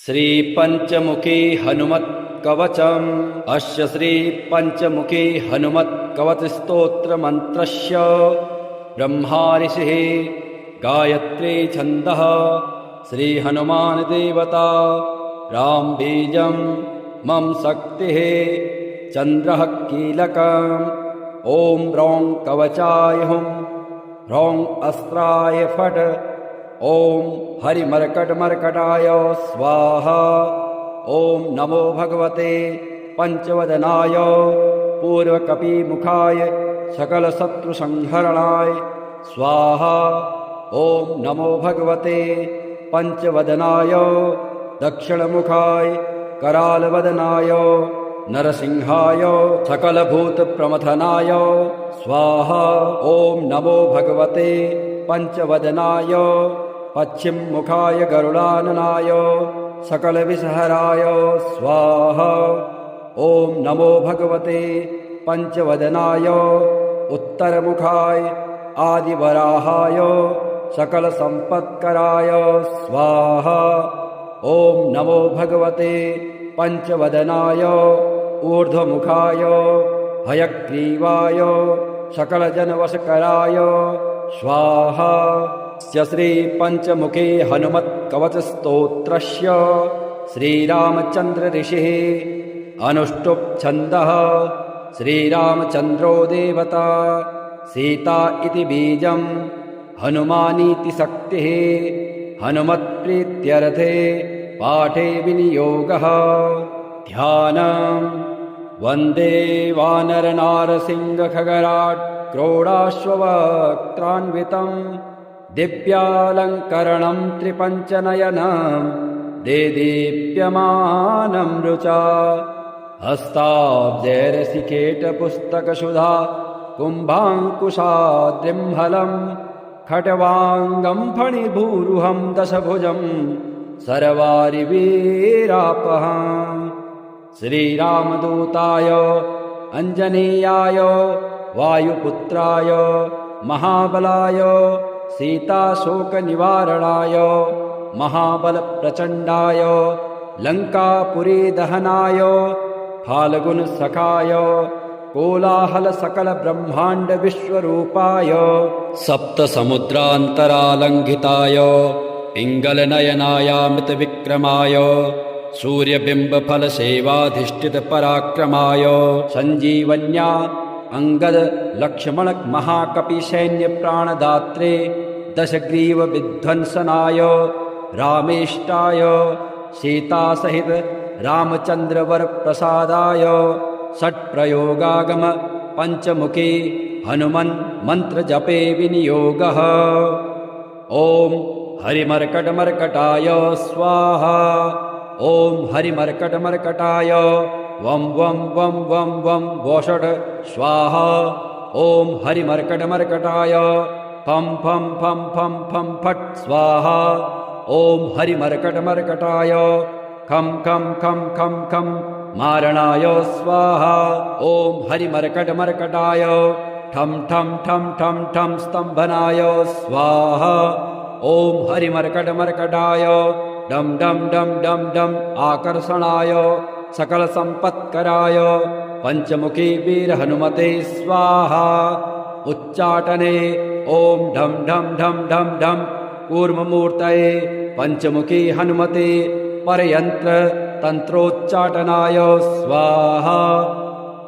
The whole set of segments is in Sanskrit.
श्री पंचमुखी हनुमत् कवचम्। अस्य श्री पंचमुखी हनुमत् कवच स्तोत्र मंत्रस्य ब्रह्मा ऋषिः गायत्री छन्दः श्री हनुमान देवता राम बीजं मम शक्तिः चंद्रः कीलकम्। ओम ह्रौं कवचाय हुं ह्रौं अस्त्राय फट्। ओम हरिमर्कटमर्कटाय स्वाहा। ओम नमो भगवते पंचवदनाय पूर्वकपिमुखाय सकलशत्रुसंहरणाय स्वाहा। ओम नमो भगवते पंचवदनाय दक्षिणमुखाय करालवदनाय नरसिंहाय सकलभूतप्रमथनाय स्वाहा। ओम नमो भगवते पंचवदनाय पश्चिममुखाय गरुडाननाय सकलविषहराय स्वाहा। ओम नमो भगवते पंचवदनाय उत्तरमुखाय आदिवराहाय सकलसम्पत्कराय स्वाहा। ओम नमो भगवते पंचवदनाय ऊर्ध्वमुखाय हयग्रीवाय सकलजनवशकराय स्वाहा। श्री पंचमुखी हनुमत् कवच स्तोत्रस्य श्रीरामचंद्र ऋषिः अनुष्टुप् छन्दः श्रीरामचंद्रो देवता सीता इति बीजं हनुमानीति शक्तिः हनुमत्प्रीत्यर्थे पाठे विनियोगः। ध्यानम् वन्दे वानरनारसिंहखगराट् क्रोडाश्ववक्त्रान्वितम् दिव्यालङ्करणं त्रिपञ्चनयनं देदीप्यमानं रुचा। हस्ताब्जैरसिकेटपुस्तकसुधा कुम्भाङ्कुशाद्रिम्हलं खट्वाङ्गं फणिभूरुहं दशभुजं सर्वारिवीरापहम्। श्रीरामदूताय अंजनीयाय वायुपुत्राय महाबलाय सीताशोकनिवारणाय महाबलप्रचण्डाय लङ्कापुरीदहनाय फाल्गुनसखाय कोलाहलसकलब्रह्माण्डविश्वरूपाय सप्तसमुद्रान्तरालङ्घिताय पिङ्गलनयनायामृतविक्रमाय सूर्यबिम्बफलसेवाधिष्ठितपराक्रमाय सञ्जीवन्या अंगद लक्ष्मण महाकपिसैन्यप्राणदात्रे दशग्रीवविध्वंसनाय रामेष्टाय सीतासहित रामचन्द्रवरप्रसादाय षट्प्रयोगागम पंचमुखी हनुमन् मन्त्रजपे विनियोगः। ओम हरिमर्कटमर्कटाय स्वाहा। ओम हरिमर्कटमर्कटाय वं वं वं वं वं वोषट् स्वाहा। ओम हरिमर्कटमर्कटाय फं फं फं फं फं फट् स्वाहा। ओम हरिमर्कटमर्कटाय खं खं खं खं खं मारणाय स्वाहा। ओम हरिमर्कटमर्कटाय ठं ठं ठं ठं ठं स्तम्भनाय स्वाहा। ओम हरिमर्कटमर्कटाय डम डम डम डम डम आकर्षणाय सकल संपत्कराय पंचमुखी वीर हनुमते स्वाहा। उच्चाटने ओम ढम ढम ढम ढम ढम कूर्ममूर्तये पंचमुखी हनुमते परयंत्र तंत्रोच्चाटनाय स्वाहा।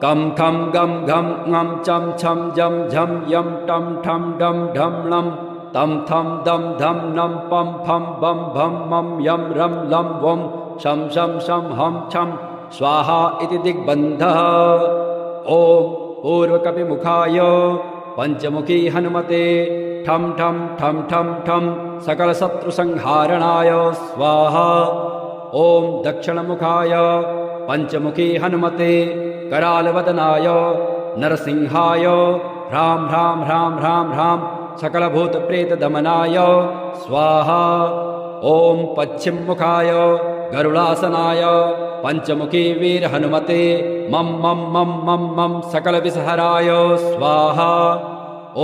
कम खम गम घम ngम चम छम जम झम यम टम ठम डम ढम णम तम थम दम धम नम पम फम बम भम मम यम रम लम वम शम शम शम हम छम स्वाहा इति दिग्बन्धः। ओम पूर्वकपिमुखाय पंचमुखी हनुमते ठम ठम ठम ठम ठम सकलशत्रुसंहारणाय स्वाहा। ओम दक्षिणमुखाय पंचमुखी हनुमते करालवदनाय नरसिंहाय ह्रां ह्रां ह्रां ह्रां ह्रां सकलभूतप्रेतदमनाय स्वाहा। ओम पश्चिममुखाय गरुडासनाय पंचमुखी वीर हनुमते मम मम मम मम मम सकलविषहराय स्वाहा।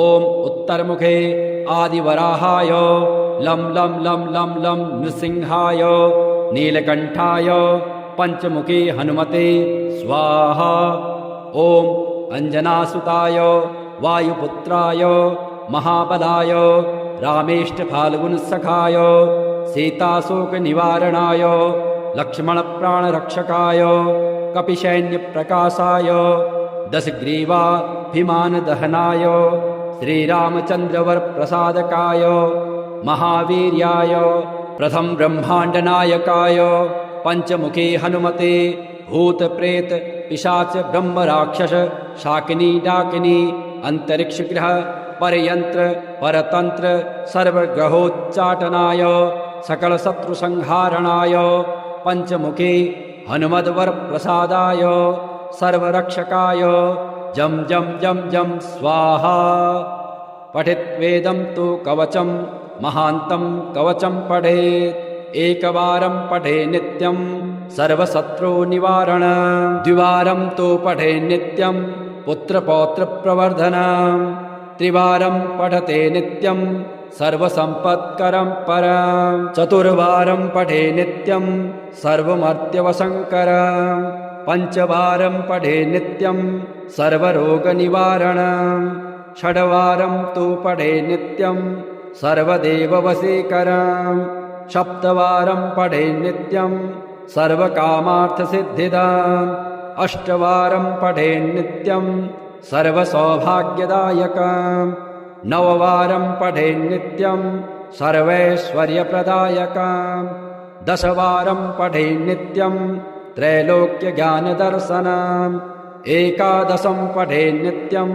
ओम उत्तरमुखे आदिवराहाय लं लं लं लं लं नृसिंहाय नीलकण्ठाय पञ्चमुखे हनुमते स्वाहा। ॐ अञ्जनासुताय वायुपुत्राय महाबलाय रामेष्टफाल्गुनसखाय सीताशोकनिवारणाय लक्ष्मणप्राणरक्षकाय कपिसैन्यप्रकाशाय दशग्रीवाभिमानदहनाय श्रीरामचन्द्रवरप्रसादकाय महावीर्याय प्रथम ब्रह्माण्डनायकाय पञ्चमुखे हनुमते भूतप्रेत पिशाच ब्रह्मराक्षस शाकिनी डाकिनी अंतरिक्षग्रह परयंत्र परतंत्र सर्वग्रहोच्चाटनाय सकलशत्रुसंहारणाय पञ्चमुखे हनुमद्वरप्रसादाय सर्वरक्षकाय जं जं जं जं स्वाहा। पठित्वेदं तु कवचं महान्तं कवचं पठेत् एकवारं पठे नित्यं सर्वशत्रुनिवारण द्विवारं तु पठे नित्यं पुत्रपौत्रप्रवर्धनं त्रिवारं पठते नित्यं सर्वसम्पत्करं परं चतुर्वारं पठे नित्यं सर्वमर्त्यवशङ्करं पञ्चवारं पठे नित्यं सर्वरोगनिवारणं षड्वारं तु पठे नित्यं सर्वदेववशीकरं सप्तवारं पठे नित्यं सर्वकामार्थसिद्धिदाम् अष्टवारं पठे नित्यं सर्वसौभाग्यदायकम् नववारं पठे नित्यं सर्वैश्वर्यप्रदायकम् दशवारं पठे नित्यं त्रैलोक्यज्ञानदर्शनम् एकादशं पठे नित्यं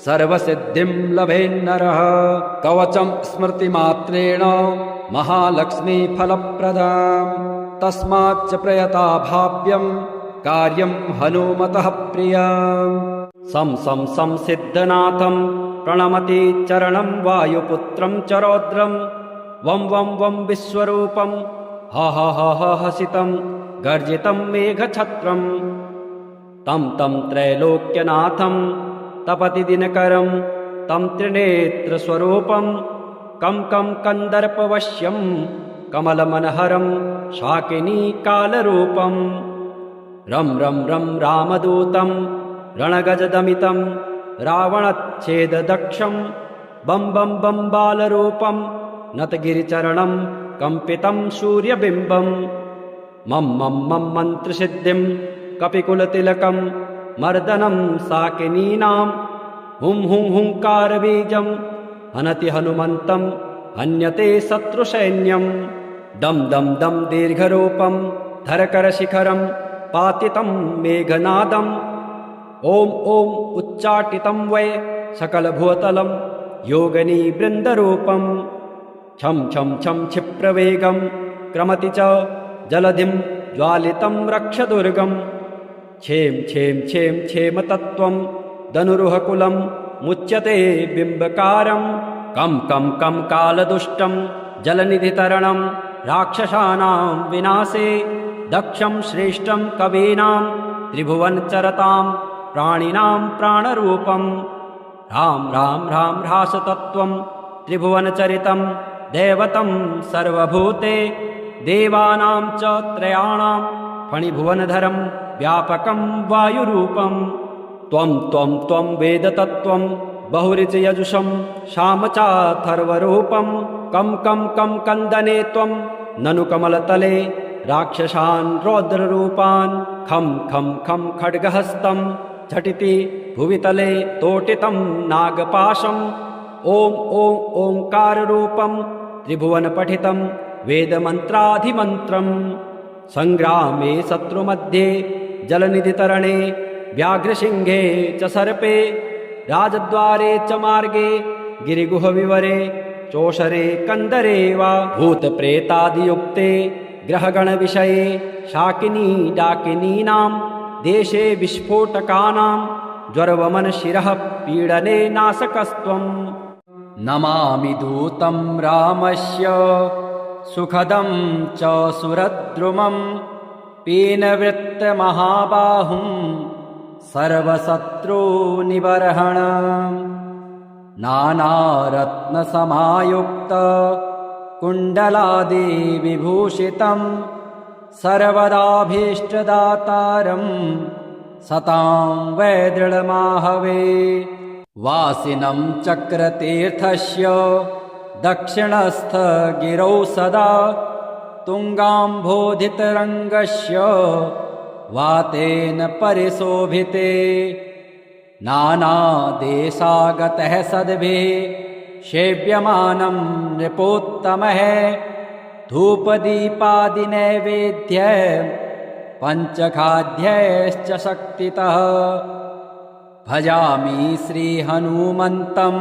सर्वसिद्धिं लभेन्नरः कवचं स्मृतिमात्रेण महालक्ष्मीफलप्रदाम् तस्माच्च प्रयता भाव्यं कार्यं हनुमतः प्रियम् सं सं सं सिद्धनाथं प्रणमति चरणं वायुपुत्रं च रौद्रं वं वं वं विश्वरूपं ह ह ह ह हसितं गर्जितं मेघछत्रं तं तं त्रैलोक्यनाथं तपति दिनकरं तं त्रिनेत्रस्वरूपं कं कं कन्दर्पवश्यं कमलमनहरं शाकिनीकालरूपं रं रं रं रामदूतं रणगजदमितं रावणच्छेददक्षं बं बं बं बालरूपं नतगिरिचरणं कम्पितं सूर्यबिम्बं मं मं मं मन्त्रसिद्धिं कपिकुलतिलकं मर्दनं साकिनीनां हुं हुं हुंकारबीजं हनति हनुमन्तं हन्यते शत्रुसैन्यं दं दं दं दीर्घरूपं धरकरशिखरं पातितं मेघनादम् ॐ ॐ उच्चाटितं वै सकलभूतलं योगिनीवृन्दरूपं छं छं छं क्षिप्रवेगं क्रमति च जलधिं ज्वालितं रक्षदुर्गं क्षेम क्षेम क्षेम क्षेमतत्त्वं धनुरुहकुलं मुच्यते बिम्बकारं कं कं कं कालदुष्टं जलनिधितरणं राक्षसानां विनाशे दक्षं श्रेष्ठं कवीनां त्रिभुवनचरतां प्राणिनां प्राणरूपं राम राम राम ह्रासतत्त्वं त्रिभुवनचरितं दैवतं सर्वभूते देवानां च त्रयाणां फणिभुवनधरं व्यापकं वायुरूपं त्वं त्वं त्वं वेदतत्त्वं बहुरिचयजुषं श्यामचाथर्वरूपं कं कं कं कन्दने त्वं ननु कमलतले राक्षसान् रौद्ररूपान् खं खं खं खड्गहस्तं झटिति भुवितले तोटितं नागपाशं ॐ ॐ ओङ्काररूपं त्रिभुवनपठितं वेदमन्त्राधिमन्त्रं सङ्ग्रामे शत्रुमध्ये जलनिधितरणे व्याघ्रसिंहे च सर्पे राजद्वारे च मार्गे गिरिगुहविवरे चोषरे कन्दरे वा भूतप्रेतादियुक्ते ग्रहगणविषये शाकिनी डाकिनीनां देशे विस्फोटकानां ज्वरवमनशिरः पीडने नाशकस्त्वं नमामि दूतं रामस्य सुखदं च सुरद्रुमं पीनवृत्तमहाबाहुं सर्वशत्रूनिबर्हणं नानारत्नसमायुक्त कुण्डलादिविभूषितं सर्वदाभीष्टदातारं सतां वै दृढमाहवे वासिनं चक्रतीर्थस्य दक्षिणस्थ गिरौ सदा तुङ्गाम्भोधितरङ्गस्य वातेन परिशोभिते नानादेशागतः सद्भिः सेव्यमानं नृपोत्तमः धूपदीपादिनैवेद्य पञ्चखाद्यैश्च शक्तितः भजामि श्रीहनुमन्तं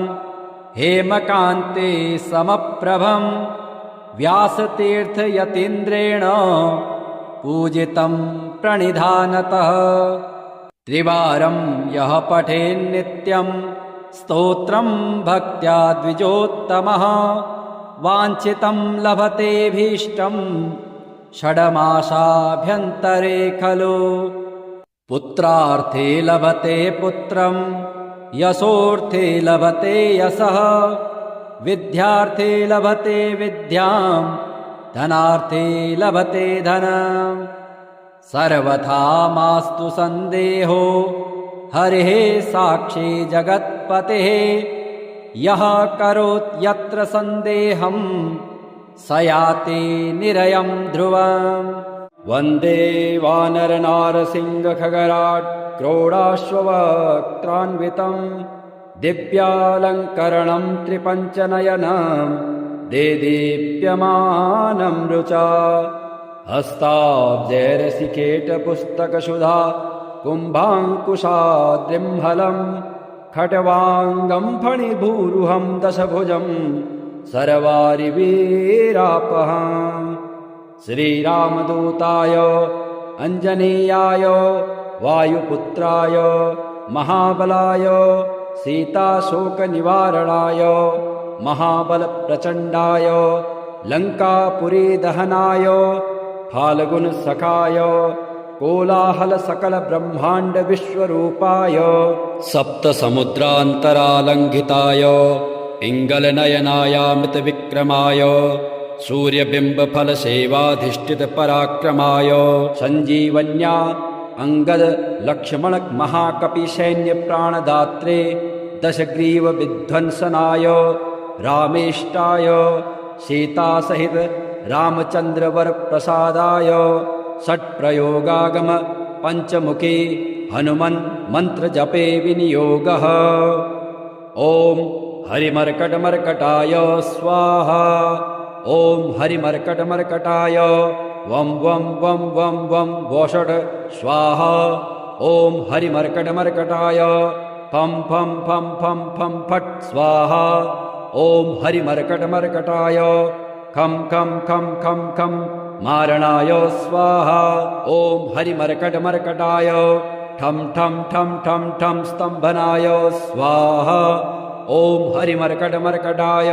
हेमकान्ते समप्रभं व्यासतीर्थयतीन्द्रेण पूजितं प्रणिधानतः त्रिवारं यः पठेन्नित्यं स्तोत्रं भक्त्या द्विजोत्तमः वाञ्छितं लभतेऽभीष्टं षड्मासाभ्यन्तरे खलु पुत्रार्थे लभते पुत्रं यशोऽर्थे लभते यशः विद्यार्थे लभते विद्यां धनार्थे लभते धनम् सर्वथा मास्तु सन्देहो हरिः साक्षी जगत्पतेः यः करोति यत्र सन्देहं स याति निरयं ध्रुवम् वन्दे वानरनारसिंहखगराट् क्रोडाश्ववक्त्रान्वितं दिव्यालङ्करणं त्रिपञ्चनयनं देदीप्यमानं रुचा हस्ताब्जैरसिकेटपुस्तकसुधा कुम्भाङ्कुशाद्रिम्हलं खट्वाङ्गं फणिभूरुहं दशभुजं सर्वारिवीरापहम् श्रीरामदूताय अञ्जनेयाय वायुपुत्राय महाबलाय सीताशोकनिवारणाय महाबलप्रचण्डाय लङ्कापुरीदहनाय फाल्गुनसखाय कोलाहलसकलब्रह्माण्डविश्वरूपाय सप्तसमुद्रान्तरालङ्घिताय पिङ्गलनयनायामृतविक्रमाय सूर्यबिम्बफलसेवाधिष्ठितपराक्रमाय सञ्जीवन्या अङ्गदलक्ष्मणमहाकपिसैन्यप्राणदात्रे दशग्रीवविध्वंसनाय रामेष्टाय सीतासहित रामचन्द्रवरप्रसादाय षट्प्रयोगागम पञ्चमुखी हनुमन् मन्त्रजपे विनियोगः ॐ हरिमर्कटमर्कटाय स्वाहा ॐ हरिमर्कटमर्कटाय वं वं वं वं वं वोषट् स्वाहा ॐ हरिमर्कटमर्कटाय फं फं फं फं फं फट् स्वाहा ॐ हरिमर्कटमर्कटाय खं खं खं खं खं मारणाय स्वाहा ॐ हरिमर्कटमर्कटाय ठं ठं ठं ठं ठं स्तम्भनाय स्वाहा ॐ हरिमर्कटमर्कटाय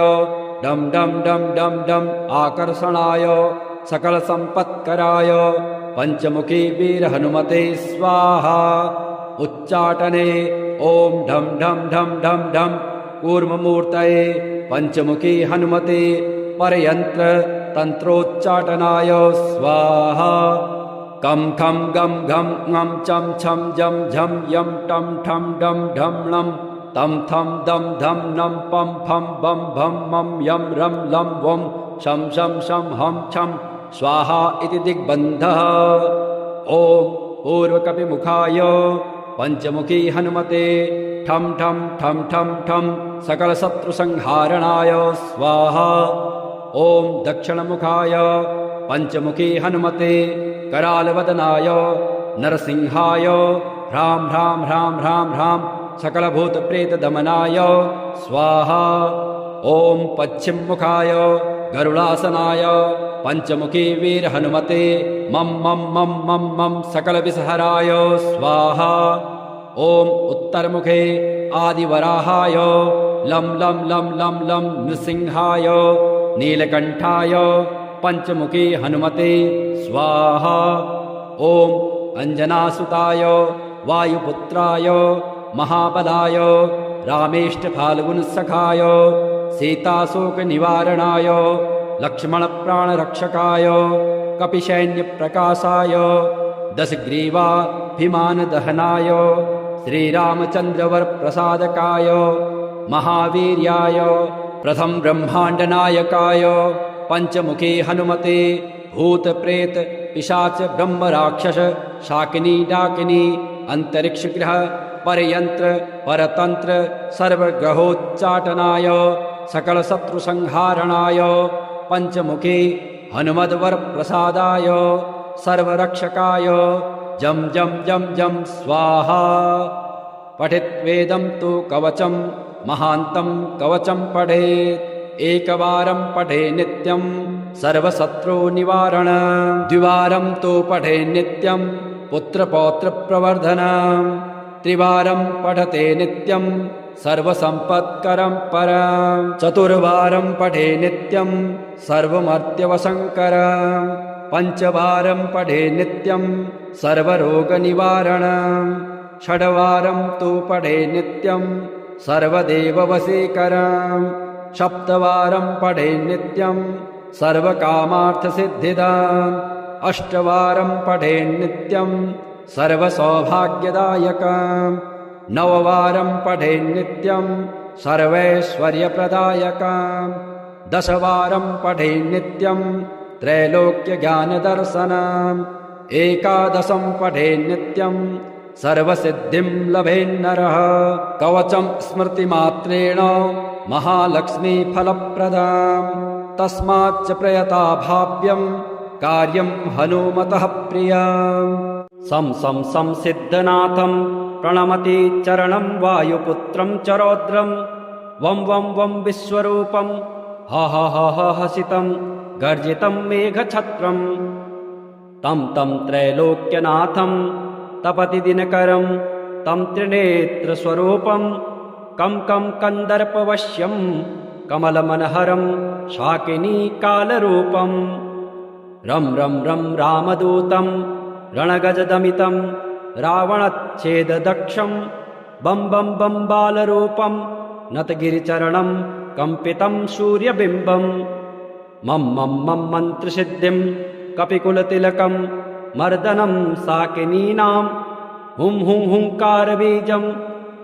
डं डं डं डं डं आकर्षणाय सकलसम्पत्कराय पञ्चमुखी वीरहनुमते स्वाहा उच्चाटने ॐ ढं ढं ढं ढं ढं कूर्ममूर्तये पञ्चमुखी हनुमते परयन्त्र तन्त्रोच्चाटनाय स्वाहा कं खं गं घं ङं चं छं जं झं यं टं ठं डं ढं णं तं थं दं धं नं पं फं बं भं मं यं रं लं वं शं शं शं हं छं स्वाहा इति दिग्बन्धः ॐ पूर्वकपिमुखाय पञ्चमुखी हनुमते ठं ठं ठं ठं ठं सकलशत्रुसंहारणाय स्वाहा ॐ दक्षिणमुखाय पञ्चमुखी हनुमते करालवदनाय नरसिंहाय ह्रां ह्रां ह्रां ह्रां ह्रां सकलभूतप्रेतदमनाय स्वाहा ॐ पश्चिममुखाय गरुडासनाय पञ्चमुखी वीरहनुमते मं मं मं मं मं सकलविषहराय स्वाहा ॐ उत्तरमुखे आदिवराहाय लं लं लं लं लं नृसिंहाय नीलकण्ठाय पञ्चमुखी हनुमते स्वाहा ॐ अञ्जनासुताय वायुपुत्राय महाबलाय रामेष्टफाल्गुनसखाय सीताशोकनिवारणाय लक्ष्मणप्राणरक्षकाय कपिसैन्यप्रकाशाय दशग्रीवाभिमानदहनाय श्रीरामचन्द्रवरप्रसादकाय महावीर्याय प्रथम ब्रह्माण्डनायकाय पंचमुखे हनुमते भूत प्रेत पिशाच ब्रह्म राक्षस शाकिनी डाकिनी अंतरिक्ष ग्रह परयंत्र परतंत्र सर्वग्रहोच्चाटनाय सकल शत्रु संहारणाय पंचमुखे हनुमद्वर प्रसादाय सर्वरक्षकाय जम जम जम जम स्वाहा। पठित्वेदं तु कवचं महान्तं कवचं पठेत् एकवारं पठे नित्यं सर्वशत्रु निवारण द्विवारं तु पठे नित्यं पुत्रपौत्र प्रवर्धनं त्रिवारं पठते नित्यं सर्वसंपत्करं परं चतुर्वारं पठे नित्यं सर्वमर्त्यवशङ्करं पंचवारं पठे नित्यं सर्वरोगनिवारणं षड्वारं तु पठे नित्यं सर्वदेववशीकरं सप्तवारं पठे नित्यं सर्वकामार्थसिद्धिदम् अष्टवारं पठे नित्यं सर्वसौभाग्यदायकम् नववारं पठे नित्यं सर्वैश्वर्यप्रदायकम् दशवारं पठे नित्यं त्रैलोक्यज्ञानदर्शनम् एकादशं पठे नित्यं सर्वसिद्धिं लभेन्नरः कवचं स्मृतिमात्रेण महालक्ष्मीफलप्रदम् तस्माच्च प्रयता भाव्यं कार्यं हनुमतः प्रियम् सं सं सं सिद्धनाथं प्रणमति चरणं वायुपुत्रं च रौद्रं वं वं वं विश्वरूपं ह ह ह ह हसितं गर्जितं मेघछत्रं तं तं त्रैलोक्यनाथं तपति दिनकरं तं त्रिनेत्रस्वरूपं कं कं कन्दर्पवश्यं कमलमनहरं शाकिनी कालरूपं रं रं रं रामदूतं रणगजदमितं रावणच्छेददक्षं बं बं बं बालरूपं नतगिरिचरणं कंपितं सूर्यबिम्बं मं मं मं मन्त्रसिद्धिं कपिकुलतिलकं मर्दनं साकिनीनां हुं हुं हुंकारबीजं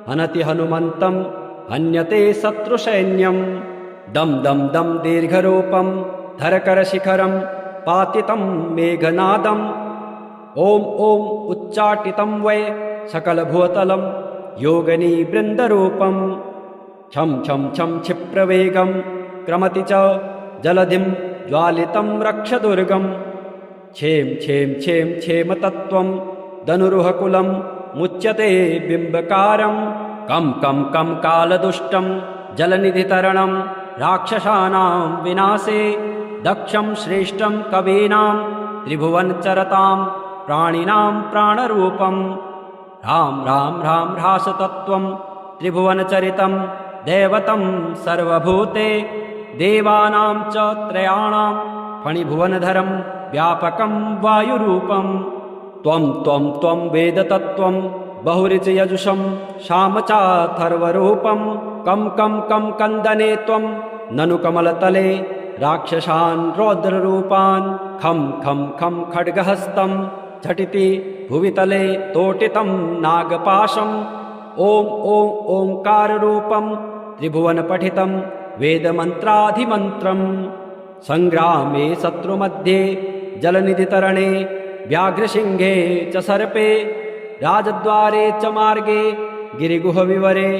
हनति हनुमन्तं हन्यते शत्रुसैन्यं दं दं दं दीर्घरूपं धरकरशिखरं पातितं मेघनादम् ॐ ॐ उच्चाटितं वै सकलभुवतलं योगिनी वृन्दरूपं छं छं छं क्षिप्रवेगं क्रमति च जलधिं ज्वालितं रक्षदुर्गं क्षेम क्षेम क्षेम क्षेमतत्त्वं धनुरुहकुलं मुच्यते बिम्बकारं कं कं कं कालदुष्टं जलनिधितरणं राक्षसानां विनाशे दक्षं श्रेष्ठं कवीनां त्रिभुवनचरतां प्राणिनां प्राणरूपं राम राम राम ह्रासतत्त्वं त्रिभुवनचरितं दैवतं सर्वभूते देवानां च त्रयाणां फणिभुवनधरं व्यापकं वायुरूपं त्वं त्वं त्वं वेदतत्त्वं बहुऋचयजुषं श्यामचाथर्वरूपं कं कं कं कन्दने त्वं ननु कमलतले राक्षसान् रौद्ररूपान् खं खं खं खड्गहस्तं झटिति भुवितले तोटितं नागपाशम् ॐ ॐ ओङ्काररूपं त्रिभुवनपठितं वेदमन्त्राधिमन्त्रं संग्रामे शत्रुमध्ये जलनिधितरणे व्याघ्रसिंहे च सर्पे राजद्वारे च मार्गे गिरिगुहविवरे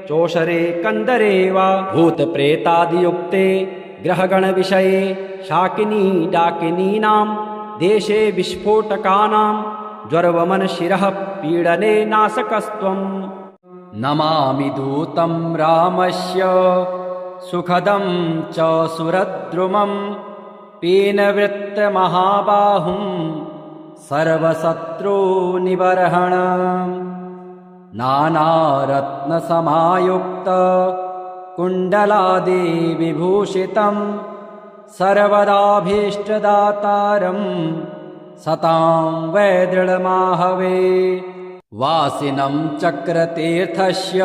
चोषरे कन्दरे वा भूतप्रेतादियुक्ते ग्रहगणविषये शाकिनी डाकिनीनां देशे विस्फोटकानां ज्वरवमनशिरः पीडने नाशकस्त्वं नमामि दूतं रामस्य सुखदं च सुरद्रुमं पीनवृत्तमहाबाहुं सर्वशत्रुनिबर्हणं नानारत्नसमायुक्त कुण्डलादिविभूषितं सर्वदाभीष्टदातारं सतां वै दृढमाहवे वासिनं चक्रतीर्थस्य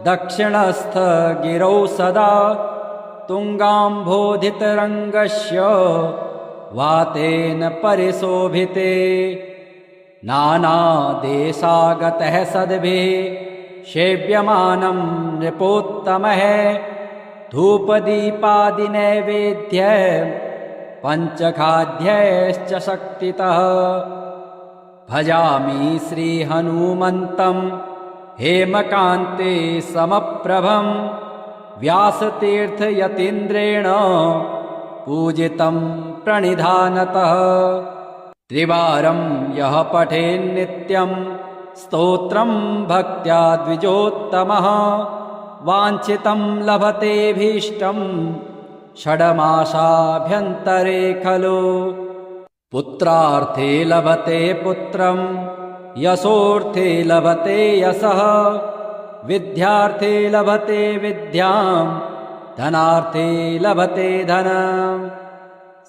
दक्षिणस्थगिरौ सदा तुङ्गाम्भोधितरङ्गस्य वातेन परिशोभिते नानादेशागतः सद्भिः सेव्यमानं नृपोत्तमः धूपदीपादिनैवेद्य पञ्चखाद्यैश्च शक्तितः भजामि श्रीहनुमन्तं हेमकान्ते समप्रभं व्यासतीर्थयतीन्द्रेण पूजितं प्रणिधानतः त्रिवारं यः पठेन्नित्यं स्तोत्रं भक्त्या द्विजोत्तमः वाञ्छितं लभतेऽभीष्टं षड्मासाभ्यन्तरे खलु पुत्रार्थे लभते पुत्रं यशोऽर्थे लभते यशः विद्यार्थे लभते विद्यां धनार्थे लभते धनम्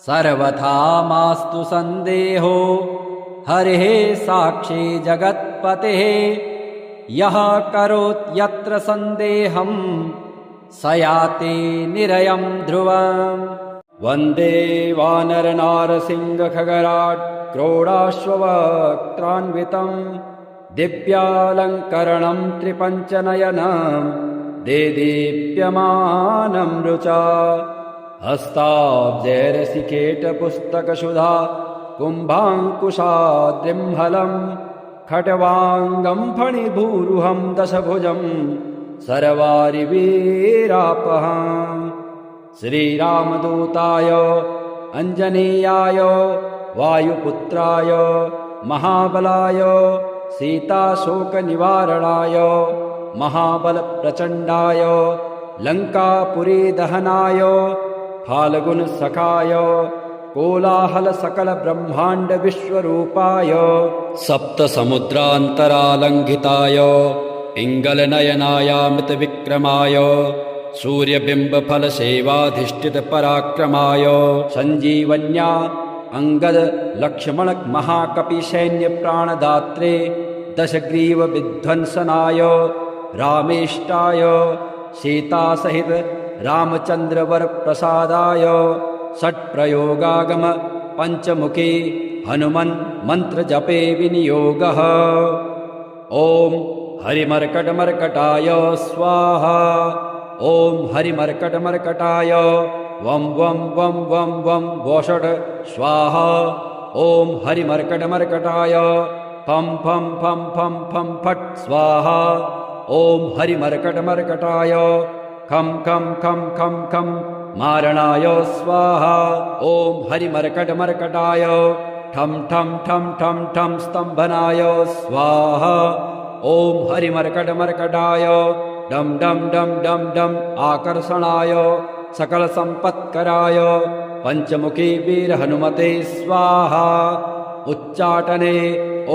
सर्वथा मास्तु सन्देहो हरिः साक्षी जगत्पतेः यः करोति यत्र सन्देहं स याति निरयं ध्रुवम् वन्दे वानरनारसिंहखगराट् क्रोडाश्ववक्त्रान्वितं दिव्यालङ्करणं त्रिपञ्चनयनं देदीप्यमानं रुचा हस्ताब्जैरसिकेटपुस्तकसुधा कुम्भाङ्कुशाद्रिम्हलं खट्वाङ्गं फणिभूरुहं दशभुजं सर्वारिवीरापहम् श्रीरामदूताय अञ्जनेयाय वायुपुत्राय महाबलाय सीताशोकनिवारणाय महाबलप्रचण्डाय लङ्कापुरीदहनाय फाल्गुनसखाय कोलाहलसकलब्रह्माण्डविश्वरूपाय सप्तसमुद्रान्तरालङ्घिताय पिङ्गलनयनायामितविक्रमाय सूर्यबिम्बफलसेवाधिष्ठितपराक्रमाय सञ्जीवन्या अङ्गदलक्ष्मणमहाकपिसैन्यप्राणदात्रे दशग्रीवविध्वंसनाय रामेष्टाय सीतासहित रामचन्द्रवरप्रसादाय षट्प्रयोगागम पञ्चमुखी हनुमन् मन्त्रजपे विनियोगः ॐ हरिमर्कटमर्कटाय स्वाहा ॐ हरिमर्कटमर्कटाय वं वं वं वं वं वोषट् स्वाहा ॐ हरिमर्कटमर्कटाय फं फं फं फं फं फट् स्वाहा ॐ हरिमर्कटमर्कटाय खं खं खं खं खं मारणाय स्वाहा ॐ हरिमर्कटमर्कटाय ठं ठं ठं ठं ठं स्तम्भनाय स्वाहा ॐ हरिमर्कटमर्कटाय डं डं डं डं डं आकर्षणाय सकलसम्पत्कराय पञ्चमुखी वीरहनुमते स्वाहा उच्चाटने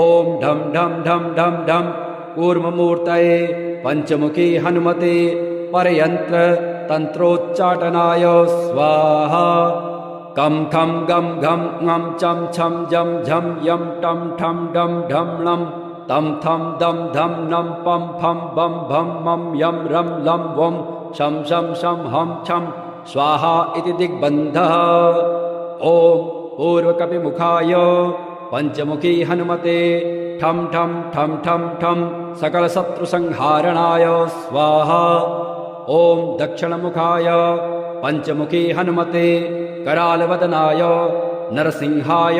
ॐ ढं ढं ढं ढं ढं कूर्ममूर्तये पञ्चमुखी हनुमते परयन्त्र तन्त्रोच्चाटनाय स्वाहा कं खं गं घं ङं चं छं जं झं यं टं ठं डं ढं णं तं थं दं धं नं पं फं बं भं मं यं रं लं वं शं शं शं हं छं स्वाहा इति दिग्बन्धः ॐ पूर्वकपिमुखाय पञ्चमुखी हनुमते ठं ठं ठं ठं ठं सकलशत्रुसंहारणाय स्वाहा ॐ दक्षिणमुखाय पञ्चमुखी हनुमते करालवदनाय नरसिंहाय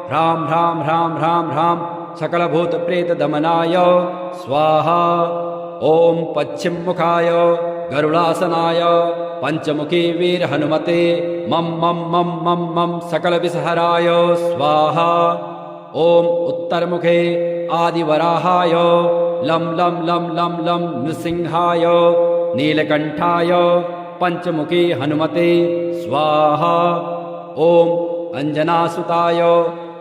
ह्रां ह्रां ह्रां ह्रां ह्रां सकलभूतप्रेतदमनाय स्वाहा ॐ पश्चिममुखाय गरुडासनाय पञ्चमुखी वीरहनुमते मं मं मं मं मं सकलविषहराय स्वाहा ॐ उत्तरमुखे आदिवराहाय लं लं लं लं लं नृसिंहाय नीलकण्ठाय पञ्चमुखी हनुमते स्वाहा ॐ अञ्जनासुताय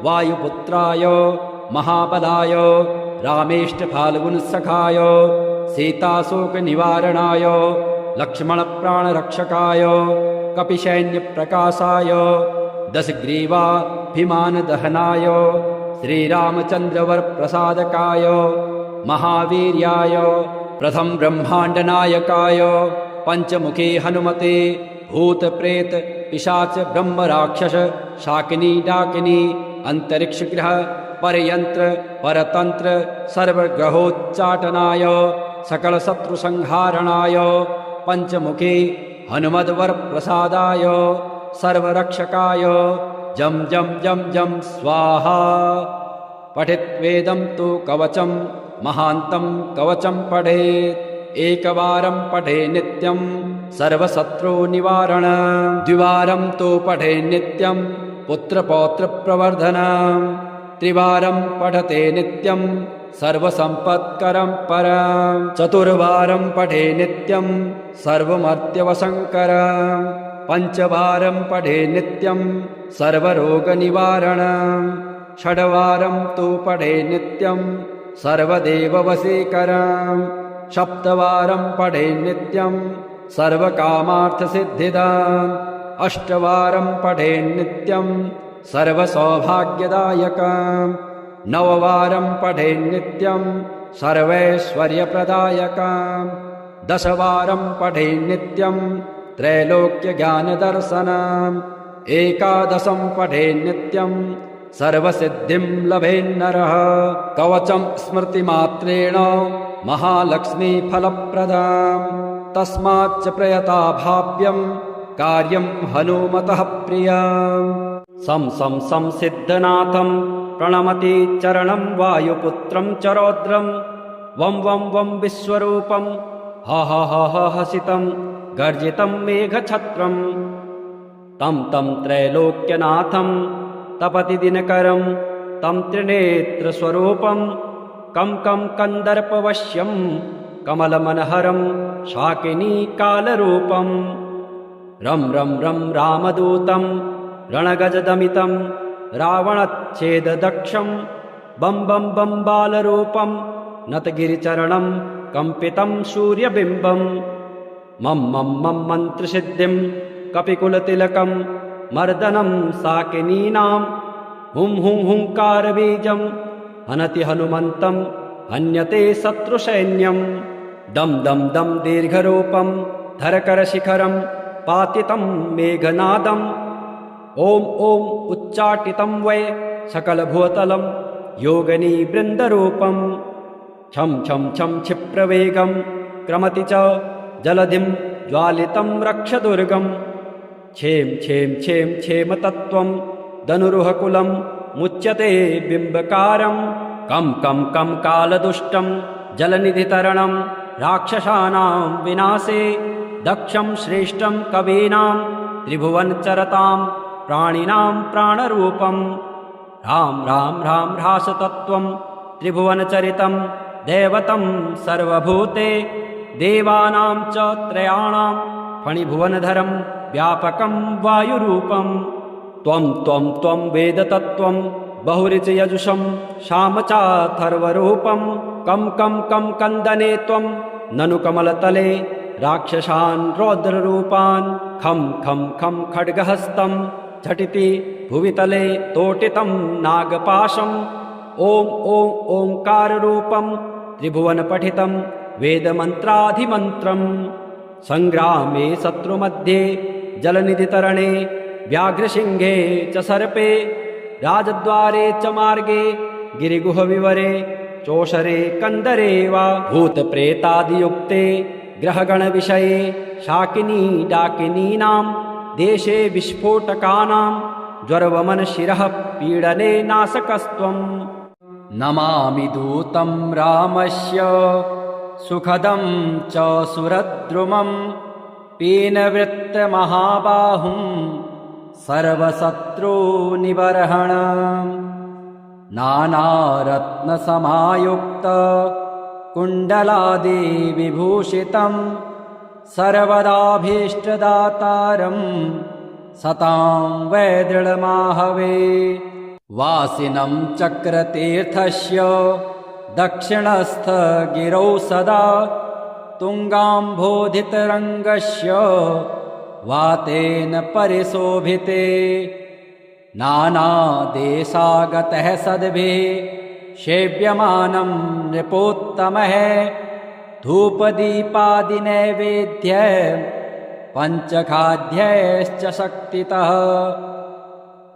वायुपुत्राय महाबलाय रामेष्टफाल्गुनसखाय सीताशोकनिवारणाय लक्ष्मणप्राणरक्षकाय कपिसैन्यप्रकाशाय दशग्रीवाभिमानदहनाय श्रीरामचन्द्रवरप्रसादकाय महावीर्याय प्रथम ब्रह्माण्डनायकाय पञ्चमुखी हनुमते भूतप्रेत पिशाच ब्रह्म राक्षस शाकिनी डाकिनी अंतरिक्ष ग्रह परयंत्र परतंत्र सर्वग्रहोच्चाटनाय सकल शत्रु संहारणाय पंचमुखी हनुमद्वर प्रसादाय सर्वरक्षकाय जम जम जम जम स्वाहा। पठित्वेदं तु कवचं महान्तं कवचं पठेत् एकवारं पठे नित्यं सर्वशत्रु निवारण द्विवारं तु पठे नित्यं पुत्रपौत्र प्रवर्धनम् त्रिवारं पठते नित्यं सर्वसम्पत्करं परम् चतुर्वारं पठे नित्यं सर्वमर्त्यवशङ्करम् पंचवारं पठे नित्यं सर्वरोगनिवारणम् षड्वारं तु पठे नित्यं सर्वदेववशीकरम् सप्तवारं पठे नित्यं सर्वकामार्थसिद्धिदाम् अष्टवारं पठे नित्यं सर्वसौभाग्यदायकम् नववारं पठे नित्यं सर्वैश्वर्यप्रदायकम् दशवारं पठे नित्यं त्रैलोक्यज्ञानदर्शनम् एकादशं पठे नित्यं सर्वसिद्धिं लभेन्नरः कवचं स्मृतिमात्रेण महालक्ष्मीफलप्रदाम् तस्माच्च प्रयता भाव्यं कार्यं हनुमतः प्रियम् सं सं सं सिद्धनाथं प्रणमति चरणं वायुपुत्रं च रौद्रं वं वं वं विश्वरूपं ह ह ह ह हसितं गर्जितं मेघछत्रं तं तं त्रैलोक्यनाथं तपति दिनकरं तं त्रिनेत्रस्वरूपं कं कं कन्दर्पवश्यं कमलमनहरं शाकिनीकालरूपं रं रं रं रामदूतं रणगजदमितं रावणच्छेददक्षं बं बं बं बालरूपं नतगिरिचरणं कम्पितं सूर्यबिम्बं मं मं मं मन्त्रसिद्धिं कपिकुलतिलकं मर्दनं साकिनीनां हुं हुं हुंकारबीजं हनति हनुमन्तं हन्यते शत्रुसैन्यं दं दं दं दीर्घरूपं धरकरशिखरं पातितं मेघनादम् ॐ ॐ उच्चाटितं वै सकलभूतलं योगिनीवृन्दरूपं छं छं छं क्षिप्रवेगं क्रमति च जलधिं ज्वालितं रक्षदुर्गं क्षेम क्षेम क्षेम क्षेमतत्त्वं धनुरुहकुलं मुच्यते बिम्बकारं कं कं कं कालदुष्टं जलनिधितरणं राक्षसानां विनाशे दक्षं श्रेष्ठं कवीनां त्रिभुवनचरतां प्राणिनां प्राणरूपं राम राम राम ह्रासतत्त्वं त्रिभुवनचरितं दैवतं सर्वभूते देवानां च त्रयाणां फणिभुवनधरं व्यापकं वायुरूपं त्वं त्वं त्वं वेदतत्त्वं बहुऋचयजुषं श्यामचाथर्वरूपं कं कं कं कन्दने त्वं ननु कमलतले राक्षसान् रौद्ररूपान् खं खं खं खड्गहस्तं झटिति भुवितले तोटितं नागपाशम् ॐ ॐ ओङ्काररूपं त्रिभुवनपठितं वेदमन्त्राधिमन्त्रम् सङ्ग्रामे शत्रुमध्ये जलनिधितरणे व्याघ्रसिंहे च सर्पे राजद्वारे च मार्गे गिरिगुहविवरे चोषरे कन्दरे वा भूतप्रेतादियुक्ते ग्रहगणविषये शाकिनी डाकिनीनां देशे विस्फोटकानां ज्वरवमनशिरः पीडने नाशकस्त्वम् नमामि दूतं रामस्य सुखदं च सुरद्रुमं पीनवृत्तमहाबाहुं सर्वशत्रुनिबर्हणम् नानारत्नसमायुक्त कुण्डलादिविभूषितं सर्वदाभीष्टदातारं सतां वै दृढमाहवे वासिनं चक्रतीर्थस्य दक्षिणस्थगिरौ सदा तुङ्गाम्भोधितरङ्गस्य वातेन परिशोभिते नानादेशागतः सद्भिः सेव्यमानं नृपोत्तमः धूपदीपादिनैवेद्य पञ्चखाध्यैश्च शक्तितः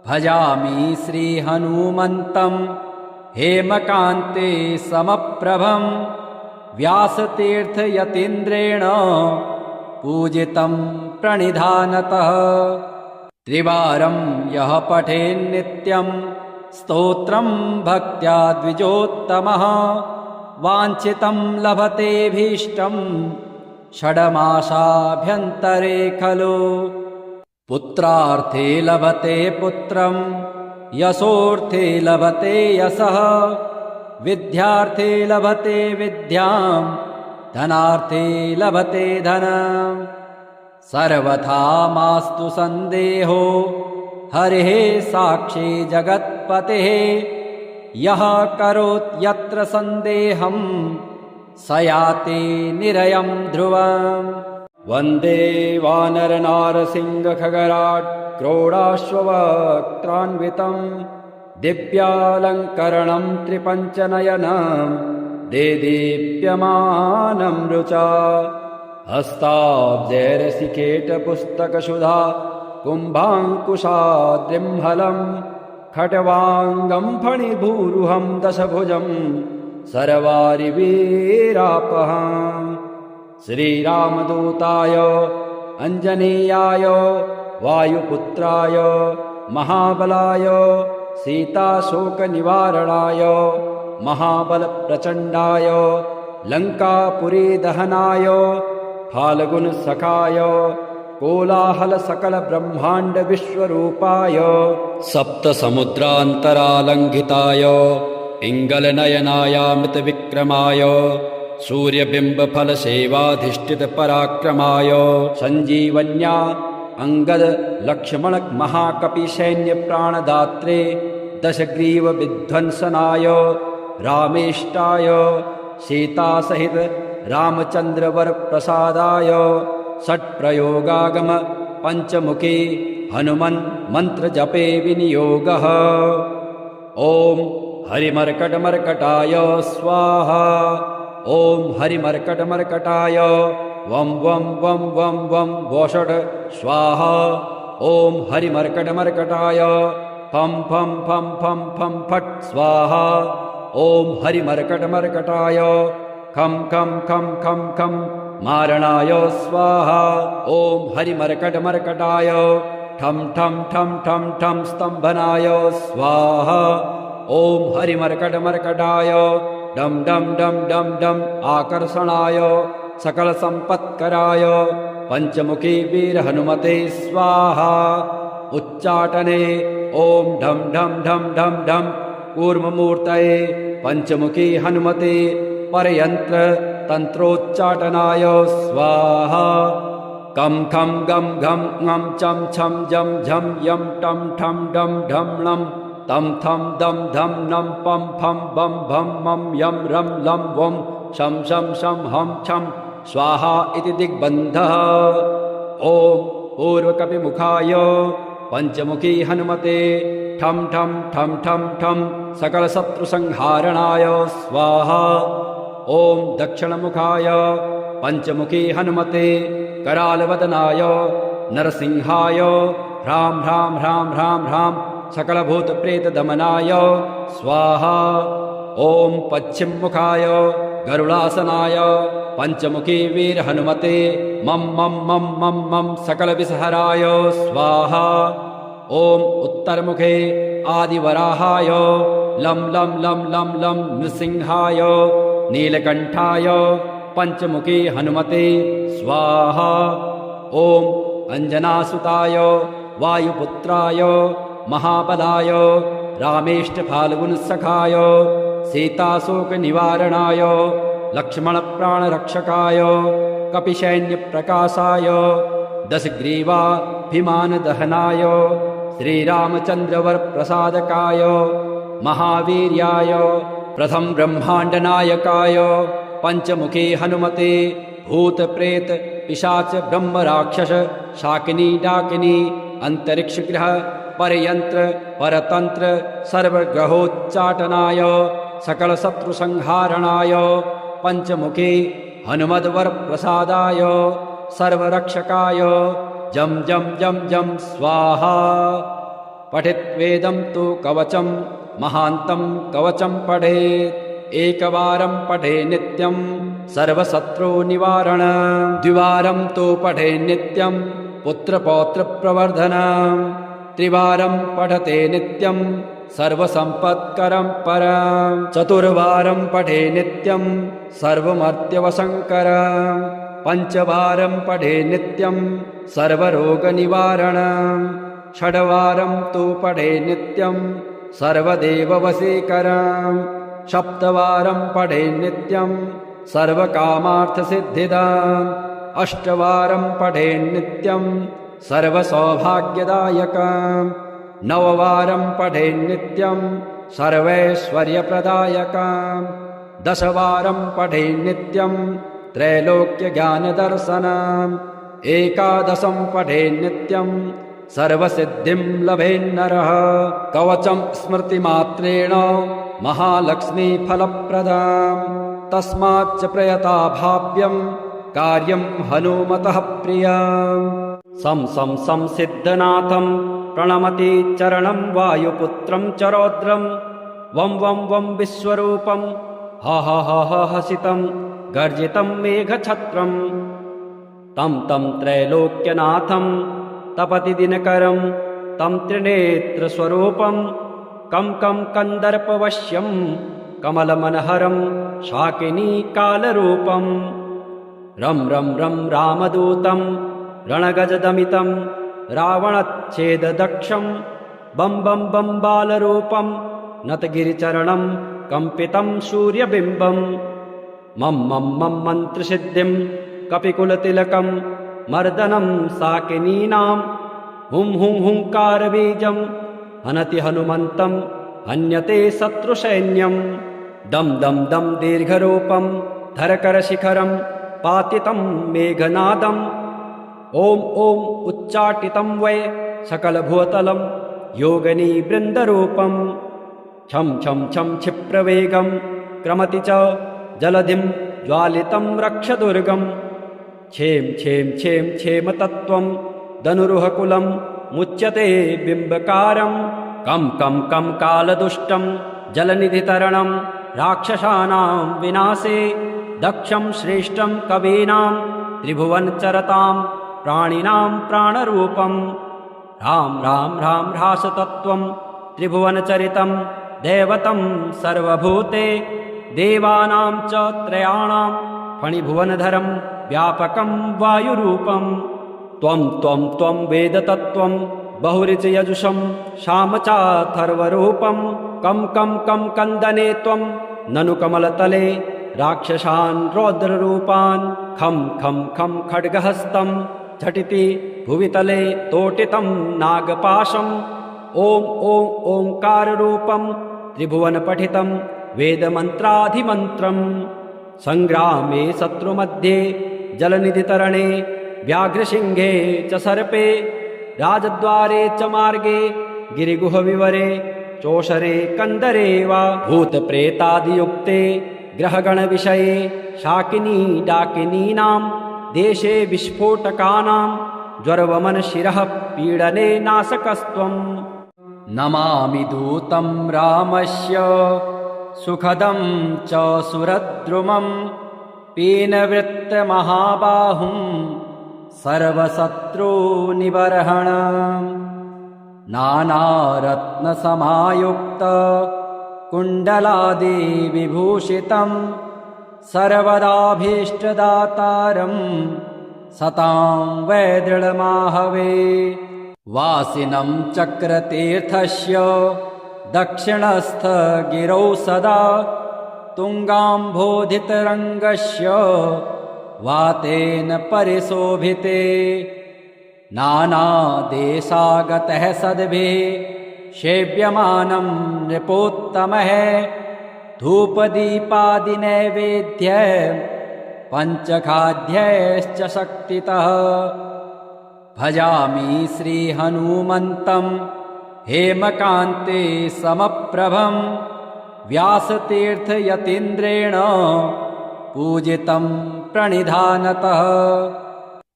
भजामि श्रीहनुमन्तं हेमकान्ते समप्रभं व्यासतीर्थयतीन्द्रेण पूजितं प्रणिधानतः त्रिवारं यः पठेन्नित्यं स्तोत्रं भक्त्या द्विजोत्तमः वाञ्छितं लभतेऽभीष्टं षड्मासाभ्यन्तरे खलु पुत्रार्थे लभते पुत्रं यशोऽर्थे लभते यशः विद्यार्थे लभते विद्यां धनार्थे लभते धनम् सर्वथा मास्तु सन्देहो हरिः साक्षी जगत्पतेः यः करोति यत्र सन्देहं स याति निरयं ध्रुवम् वन्दे वानरनारसिंहखगराट् क्रोडाश्ववक्त्रान्वितं दिव्यालङ्करणं त्रिपञ्चनयनं देदीप्यमानं रुचा हस्ताब्जैरसिकेटपुस्तकसुधा कुम्भाङ्कुशाद्रिम्हलं खट्वाङ्गं फणिभूरुहं दशभुजं सर्वारिवीरापहम् श्रीरामदूताय अञ्जनेयाय वायुपुत्राय महाबलाय सीताशोकनिवारणाय महाबलप्रचण्डाय लङ्कापुरीदहनाय फाल्गुनसखाय कोलाहलसकलब्रह्माण्डविश्वरूपाय सप्तसमुद्रान्तरालङ्घिताय पिङ्गलनयनायामृतविक्रमाय सूर्यबिम्बफलसेवाधिष्ठितपराक्रमाय सञ्जीवन्या अङ्गदलक्ष्मणमहाकपिसैन्यप्राणदात्रे दशग्रीवविध्वंसनाय रामेष्टाय सीतासहित रामचन्द्रवरप्रसादाय षट्प्रयोगागम पञ्चमुखी हनुमन् मन्त्रजपे विनियोगः ॐ हरिमर्कटमर्कटाय स्वाहा ॐ हरिमर्कटमर्कटाय वं वं वं वं वं वोषट् स्वाहा ॐ हरिमर्कटमर्कटाय फं फं फं फं फं फट् स्वाहा ॐ हरिमर्कटमर्कटाय खं खं खं खं खं मारणाय स्वाहा ॐ हरिमर्कटमर्कटाय ठं ठं ठं ठं ठं स्तम्भनाय स्वाहा ॐ हरिमर्कटमर्कटाय डं डं डं डं डं आकर्षणाय सकलसम्पत्कराय पञ्चमुखी वीरहनुमते स्वाहा उच्चाटने ॐ ढं ढं ढं ढं ढं कूर्ममूर्तये पञ्चमुखी हनुमते परयन्त्र तन्त्रोच्चाटनाय स्वाहा कं खं गं घं ङं चं छं जं झं यं टं ठं डं ढं णं तं थं दं धं नं पं फं बं भं मं यं रं लं वं शं शं शं हं छं स्वाहा इति दिग्बन्धः ॐ पूर्वकपिमुखाय पञ्चमुखी हनुमते ठं ठं ठं ठं ठं सकलशत्रुसंहारणाय स्वाहा ॐ दक्षिणमुखाय पञ्चमुखी हनुमते करालवदनाय नरसिंहाय ह्रां ह्रां ह्रां ह्रां ह्रां सकलभूतप्रेतदमनाय स्वाहा ॐ पश्चिममुखाय गरुडासनाय पञ्चमुखी वीरहनुमते मं मं मं मं मं सकलविषहराय स्वाहा ॐ उत्तरमुखे आदिवराहाय लं लं लं लं लं नृसिंहाय नीलकण्ठाय पञ्चमुखी हनुमते स्वाहा ॐ अञ्जनासुताय वायुपुत्राय महाबलाय रामेष्टफाल्गुनसखाय सीताशोकनिवारणाय लक्ष्मणप्राणरक्षकाय कपिसैन्यप्रकाशाय दशग्रीवाभिमानदहनाय श्रीरामचन्द्रवरप्रसादकाय महावीर्याय प्रथम ब्रह्माण्डनायकाय पञ्चमुखी हनुमते भूतप्रेत पिशाच ब्रह्मराक्षस शाकिनी डाकिनी अंतरिक्षग्रह परयंत्र परतंत्र सर्वग्रहोच्चाटनाय सकलशत्रुसंहारणाय पञ्चमुखी हनुमद्वरप्रसादाय सर्वरक्षकाय जं जं जं जं स्वाहा। पठित्वेदं तु कवचं महान्तं कवचं पठेत्। एकवारं पठे नित्यं सर्वशत्रुनिवारण। द्विवारं तु पठे नित्यं पुत्रपौत्रप्रवर्धनम्। त्रिवारं पठते नित्यं सर्वसम्पत्करं परम्। चतुर्वारं पठे नित्यं सर्वमर्त्यवसङ्करम्। पञ्चवारं पठे नित्यं सर्वरोगनिवारणम्। षड्वारं तु पठे नित्यं सर्वदेववशीकरम्। सप्तवारं पठे नित्यं सर्वकामार्थसिद्धिदाम्। अष्टवारं पठे नित्यं सर्वसौभाग्यदायकम्। नववारं पठे नित्यं सर्वैश्वर्यप्रदायकम्। दशवारं पठे नित्यं त्रैलोक्यज्ञानदर्शनम्। एकादशं पठे नित्यं सर्वसिद्धिं लभेन्नरः। कवचं स्मृतिमात्रेण महालक्ष्मीफलप्रदाम्। तस्माच्च प्रयता भाव्यं कार्यं हनुमतः प्रियम्। सं सिद्धनाथं प्रणमति चरणं वायुपुत्रं च रौद्रं। वं वं वं विश्वरूपं ह ह ह ह हसितं गर्जितं मेघछत्रं। तं तं त्रैलोक्यनाथं तपति दिनकरं तं त्रिनेत्रस्वरूपं। कं कं कन्दर्पवश्यं कमलमनहरं शाकिनीकालरूपं। रं रं रं रामदूतं रणगजदमितं रावणच्छेददक्षं। बं बं बं बालरूपं नतगिरिचरणं कम्पितं सूर्यबिम्बं। मं मं मं मन्त्रसिद्धिं कपिकुलतिलकं मर्दनं साकिनीनां। हुं हुं हुङ्कारबीजं हनति हनुमन्तं हन्यते शत्रुसैन्यं। दं दं दं दीर्घरूपं धरकरशिखरं पातितं मेघनादम्। ॐ ॐ उच्चाटितं वै सकलभूतलं योगिनीवृन्दरूपं। छं छं छं क्षिप्रवेगं क्रमति च जलधिं ज्वालितं रक्षदुर्गं। क्षें क्षें क्षें क्षेमतत्त्वं धनुरुहकुलं मुच्यते बिम्बकारं। कं कं कं कालदुष्टं जलनिधितरणं राक्षसानां विनाशे। दक्षं श्रेष्ठं कवीनां त्रिभुवनचरतां प्राणिनां प्राणरूपं। राम राम राम ह्रासतत्त्वं त्रिभुवनचरितं दैवतं सर्वभूते। देवानां च त्रयाणां फणिभुवनधरं व्यापकं वायुरूपं। त्वं त्वं त्वं वेदतत्त्वं बहुऋचयजुषं शामचाथर्वरूपं। कं कं कं कन्दने त्वं ननु कमलतले राक्षसान् रौद्ररूपान्। खं खं खं खड्गहस्तं झटिति भुवितले तोटितं नागपाशम्। ॐ ॐ ओङ्काररूपं त्रिभुवनपठितं वेदमन्त्राधिमन्त्रम्। सङ्ग्रामे शत्रुमध्ये जलनिधितरणे व्याघ्रसिंहे च सर्पे। राजद्वारे च मार्गे गिरिगुहविवरे चोषरे कन्दरे वा। भूतप्रेतादियुक्ते ग्रहगणविषये शाकिनी डाकिनीनां। देशे विस्फोटकानां ज्वरवमनशिरः पीडने नाशकस्त्वम्। नमामि दूतं रामस्य सुखदं च सुरद्रुमं। पीनवृत्तमहाबाहुं सर्वशत्रुनिबर्हणम्। नानारत्नसमायुक्त कुण्डलादिविभूषितं सर्वदाभीष्टदातारं सतां वै दृढमाहवे। वासिनं चक्रतीर्थस्य दक्षिणस्थगिरौ सदा तुङ्गाम्भोधितरङ्गस्य वातेन परिशोभिते। नानादेशागतः सद्भिः सेव्यमानं नृपोत्तमः। धूपदीपादिनैवेद्य पञ्चखाद्यैश्च शक्तितः। भजामि श्रीहनुमन्तं हेमकान्ते समप्रभं। व्यासतीर्थयतीन्द्रेण पूजितं प्रणिधानतः।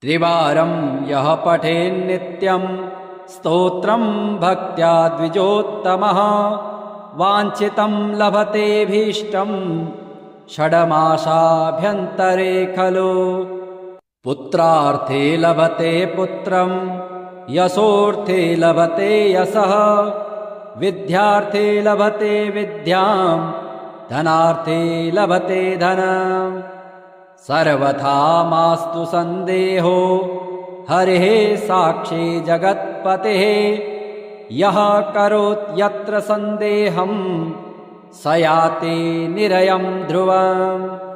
त्रिवारं यः पठेन्नित्यं स्तोत्रं भक्त्या द्विजोत्तमः वाञ्छितं लभतेऽभीष्टं षड्मासाभ्यन्तरे खलु। पुत्रार्थे लभते पुत्रं, यशोर्थे लभते यशः, विद्यार्थे लभते विद्यां, धनार्थे लभते धनम्। सर्वथा मास्तु सन्देहो, हरिः साक्षी जगत्पतेः। यः करोत्यत्र सन्देहं, स याति निरयं ध्रुवम्।